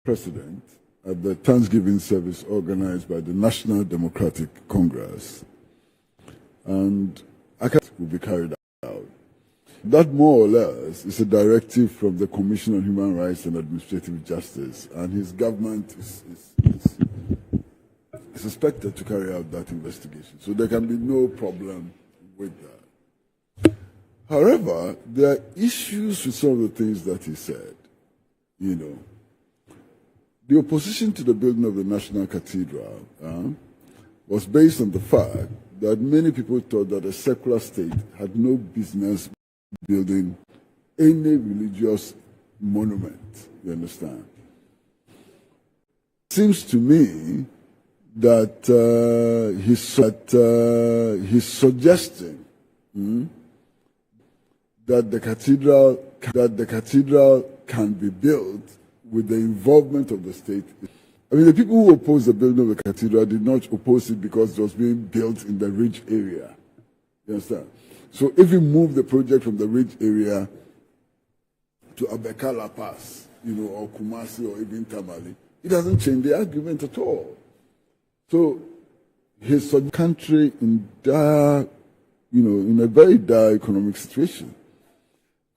President at the Thanksgiving service organized by the National Democratic Congress, and will be carried out. That more or less is a directive from the Commission on Human Rights and Administrative Justice, and his government is expected to carry out that investigation. So there can be no problem with that. However, there are issues with some of the things that he said. You know, the opposition to the building of the National Cathedral was based on the fact that many people thought that a secular state had no business building any religious monument. You understand? It seems to me that he's suggesting that the cathedral can be built with the involvement of the state. I mean, the people who opposed the building of the cathedral did not oppose it because it was being built in the ridge area. You understand? So if you move the project from the ridge area to Abekala Pass, you know, or Kumasi or even Tamale, it doesn't change the argument at all. So his country in dire, you know, in a very dire economic situation.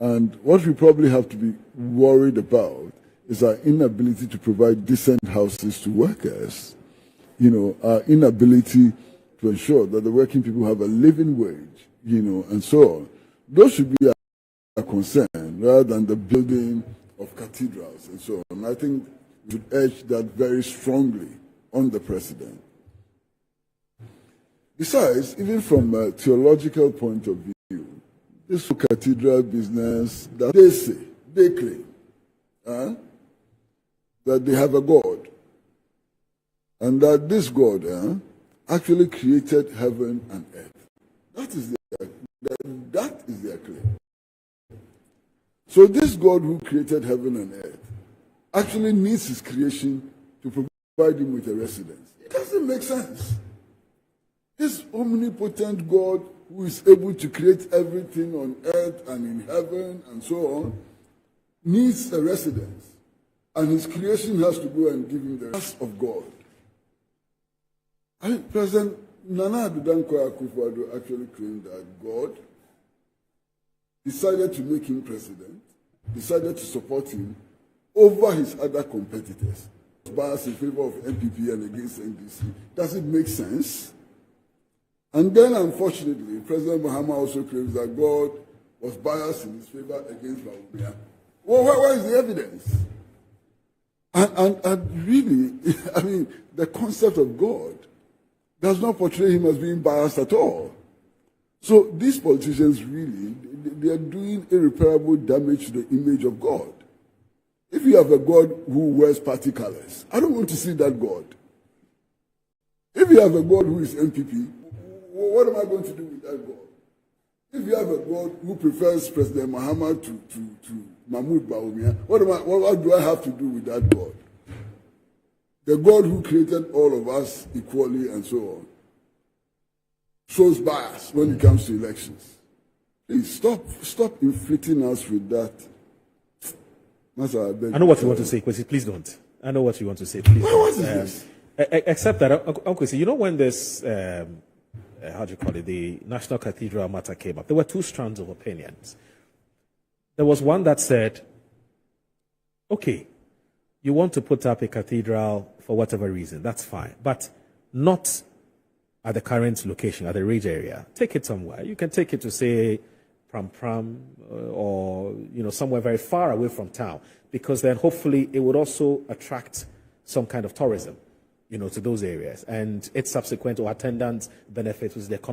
And what we probably have to be worried about is our inability to provide decent houses to workers, you know, our inability to ensure that the working people have a living wage, you know, and so on. Those should be our concern rather than the building of cathedrals and so on. I think we should urge that very strongly on the president. Besides, even from a theological point of view, this cathedral business that they claim that they have a God, and that this God actually created heaven and earth. That is their claim. So this God who created heaven and earth actually needs his creation to provide him with a residence. It doesn't make sense. This omnipotent God who is able to create everything on earth and in heaven and so on needs a residence. And his creation has to go and give him the rest of God. President Nana Addo Akufo-Addo actually claimed that God decided to make him president, decided to support him over his other competitors. Bias in favor of MPP and against NDC. Does it make sense? And then, unfortunately, President Mahama also claims that God was biased in his favor against Bawumia. Well, where is the evidence? And really, I mean, the concept of God does not portray him as being biased at all. So these politicians really, they are doing irreparable damage to the image of God. If you have a God who wears party colors, I don't want to see that God. If you have a God who is MPP, what am I going to do with that God? If you have a God who prefers President Mahama to Mahmoud Bawumia, what do I have to do with that God? The God who created all of us equally and so on shows bias when it comes to elections. Please stop inflicting us with that. I know what you want to say, Kwesi. Please don't. I know what you want to say. Please don't. What is this? Except that, Kwesi, you know when this, how do you call it, the National Cathedral matter came up, there were two strands of opinions. There was one that said, okay, you want to put up a cathedral for whatever reason, that's fine, but not at the current location, at the ridge area. Take it somewhere. You can take it to, say, Pram, or somewhere very far away from town, because then hopefully it would also attract some kind of tourism, to those areas, and its subsequent or attendant benefits with the economy.